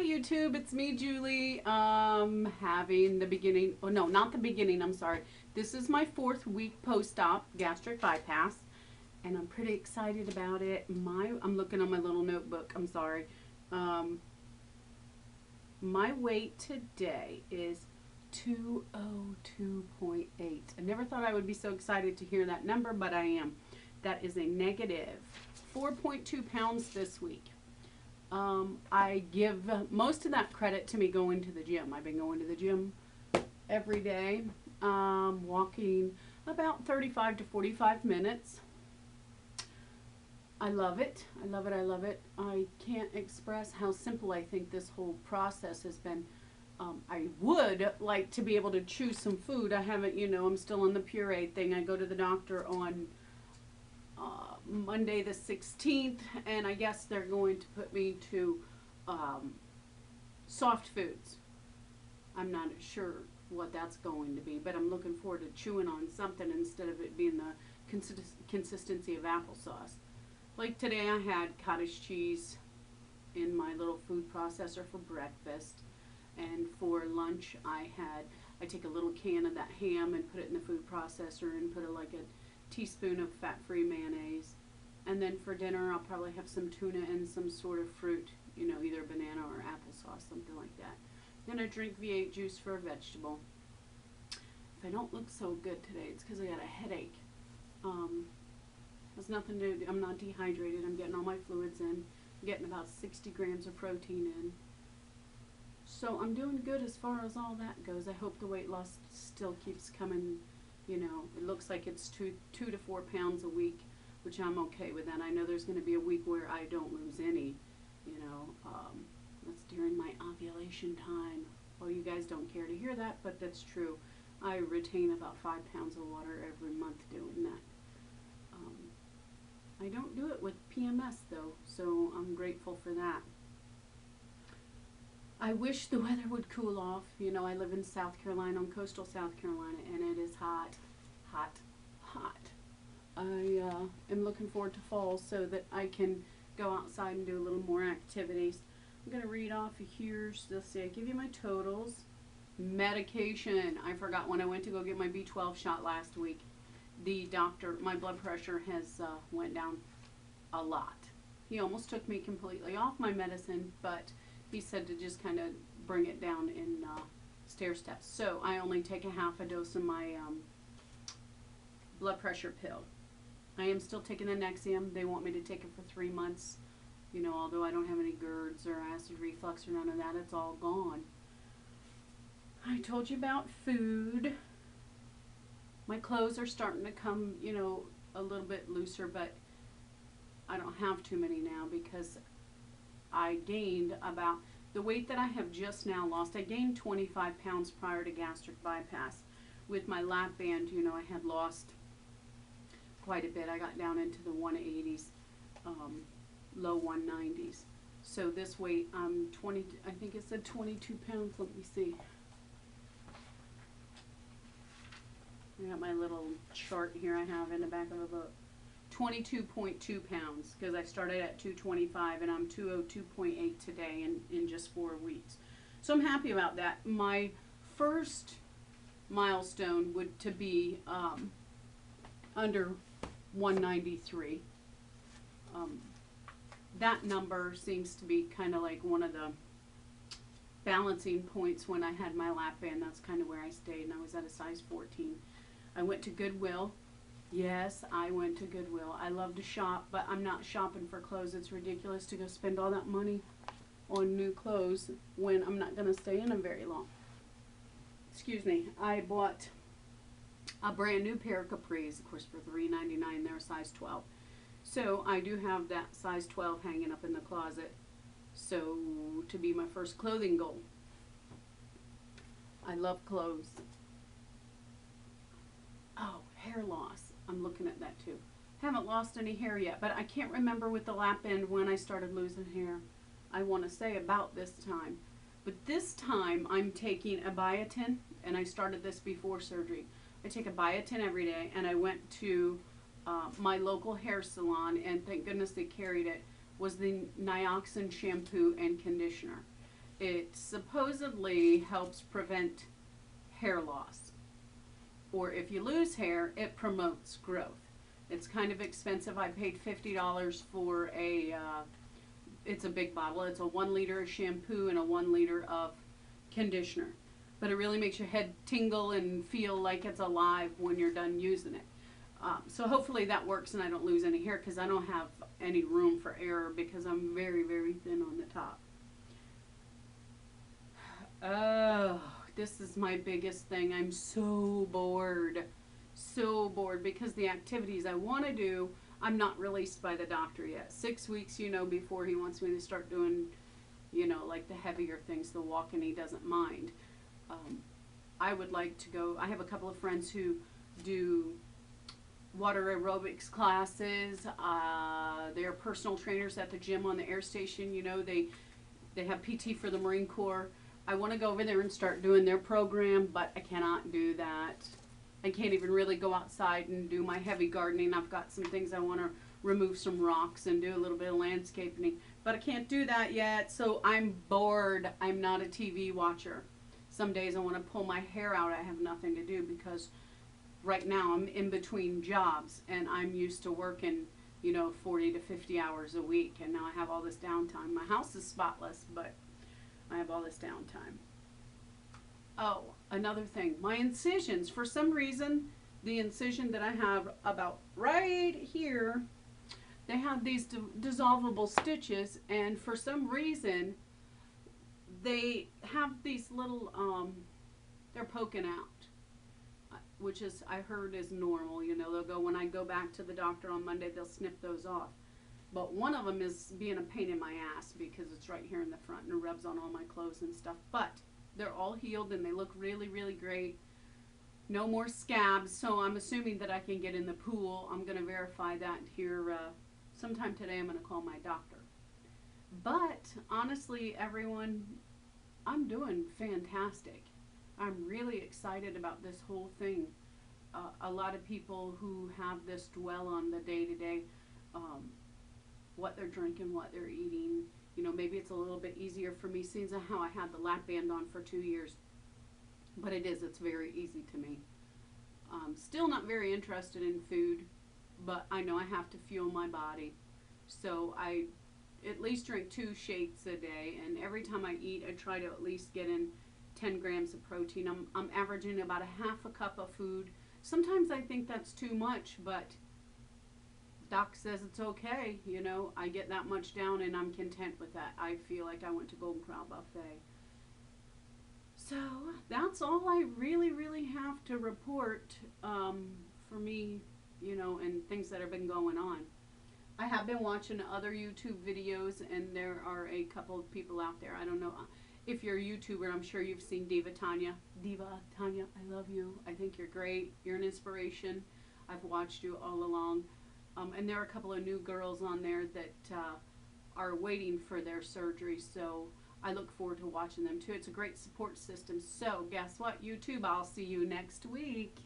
YouTube, it's me, Julie. Having the beginning, oh no, not the beginning, I'm sorry. This is my 4th week post-op gastric bypass, and I'm pretty excited about it. I'm looking on my little notebook, I'm sorry. My weight today is 202.8. I never thought I would be so excited to hear that number, but I am. That is a negative 4.2 pounds this week. I give most of that credit to me going to the gym. I've been going to the gym every day, walking about 35 to 45 minutes. I love it. I love it. I love it. I can't express how simple I think this whole process has been. I would like to be able to choose some food. I haven't, I'm still on the puree thing. I go to the doctor on Monday the 16th, and I guess they're going to put me to soft foods. I'm not sure what that's going to be, but I'm looking forward to chewing on something instead of it being the consistency of applesauce. Like today I had cottage cheese in my little food processor for breakfast, and for lunch I take a little can of that ham and put it in the food processor and put like a teaspoon of fat-free mayonnaise. And then for dinner I'll probably have some tuna and some sort of fruit, either banana or applesauce, something like that. Then I drink V8 juice for a vegetable. If I don't look so good today, it's because I got a headache. Has nothing to do, I'm not dehydrated, I'm getting all my fluids in, I'm getting about 60 grams of protein in. So I'm doing good as far as all that goes. I hope the weight loss still keeps coming. It looks like it's 2 to 4 pounds a week, which I'm okay with that. I know there's going to be a week where I don't lose any, that's during my ovulation time. Well, you guys don't care to hear that, but that's true. I retain about 5 pounds of water every month doing that. I don't do it with PMS though, so I'm grateful for that. I wish the weather would cool off. I live in South Carolina, on coastal South Carolina, and it is hot, hot, hot. I am looking forward to fall so that I can go outside and do a little more activities. I'm going to read off here. Let's see, I give you my totals. Medication. I forgot when I went to go get my B12 shot last week. The doctor, my blood pressure has went down a lot. He almost took me completely off my medicine, but he said to just kind of bring it down in stair steps. So I only take a half a dose of my blood pressure pill. I am still taking the Nexium. They want me to take it for 3 months. Although I don't have any GERDs or acid reflux or none of that, it's all gone. I told you about food. My clothes are starting to come, a little bit looser, but I don't have too many now because I gained about the weight that I have just now lost. I gained 25 pounds prior to gastric bypass. With my lap band, I had lost quite a bit. I got down into the 180s, low 190s. So this weight, I'm 20, I think it said 22 pounds. Let me see. I got my little chart here I have in the back of the book. 22.2 pounds, because I started at 225 and I'm 202.8 today in just 4 weeks. So I'm happy about that. My first milestone would to be under 193. That number seems to be kind of like one of the balancing points when I had my lap band. That's kind of where I stayed, and I was at a size 14. I went to Goodwill. Yes, I went to Goodwill. I love to shop, but I'm not shopping for clothes. It's ridiculous to go spend all that money on new clothes when I'm not going to stay in them very long. Excuse me. I bought a brand new pair of capris, of course, for $3.99. They're a size 12. So I do have that size 12 hanging up in the closet. So to be my first clothing goal. I love clothes. Oh, hair loss. I'm looking at that too. Haven't lost any hair yet, but I can't remember with the lap band when I started losing hair. I want to say about this time. But this time I'm taking a biotin, and I started this before surgery. I take a biotin every day, and I went to my local hair salon, and thank goodness they carried it, was the Nioxin shampoo and conditioner. It supposedly helps prevent hair loss. Or if you lose hair, it promotes growth. It's kind of expensive. I paid $50 for it's a big bottle. It's a 1 liter of shampoo and a 1 liter of conditioner. But it really makes your head tingle and feel like it's alive when you're done using it. So hopefully that works and I don't lose any hair because I don't have any room for error because I'm very, very thin on the top. Oh, this is my biggest thing. I'm so bored. So bored because the activities I want to do, I'm not released by the doctor yet. 6 weeks, before he wants me to start doing, like the heavier things, the walking, he doesn't mind. I would like to go. I have a couple of friends who do water aerobics classes. They're personal trainers at the gym on the air station. They have PT for the Marine Corps. I want to go over there and start doing their program, but I cannot do that. I can't even really go outside and do my heavy gardening. I've got some things I want to remove some rocks and do a little bit of landscaping, but I can't do that yet, so I'm bored. I'm not a TV watcher. Some days I want to pull my hair out. I have nothing to do because right now I'm in between jobs and I'm used to working, 40 to 50 hours a week, and now I have all this downtime. My house is spotless, but I have all this downtime. Oh, another thing, my incisions. For some reason, the incision that I have about right here, they have these dissolvable stitches, and for some reason, they have these little, they're poking out, which is, I heard is normal. They'll go, when I go back to the doctor on Monday, they'll snip those off. But one of them is being a pain in my ass because it's right here in the front and it rubs on all my clothes and stuff. But they're all healed and they look really, really great. No more scabs, so I'm assuming that I can get in the pool. I'm going to verify that here sometime today. I'm going to call my doctor. But honestly, everyone, I'm doing fantastic. I'm really excited about this whole thing. A lot of people who have this dwell on the day-to-day, what they're drinking, what they're eating. Maybe it's a little bit easier for me seeing how I had the lap band on for 2 years. But it's very easy to me. Still not very interested in food, but I know I have to fuel my body. So I at least drink 2 shakes a day, and every time I eat, I try to at least get in 10 grams of protein. I'm averaging about a half a cup of food. Sometimes I think that's too much, but Doc says it's okay. I get that much down and I'm content with that. I feel like I went to Golden Corral Buffet. So that's all I really, really have to report for me, and things that have been going on. I have been watching other YouTube videos, and there are a couple of people out there. I don't know if you're a YouTuber. I'm sure you've seen Diva Tanya. Diva Tanya, I love you. I think you're great. You're an inspiration. I've watched you all along. And there are a couple of new girls on there that are waiting for their surgery, so I look forward to watching them too. It's a great support system. So guess what, YouTube? I'll see you next week.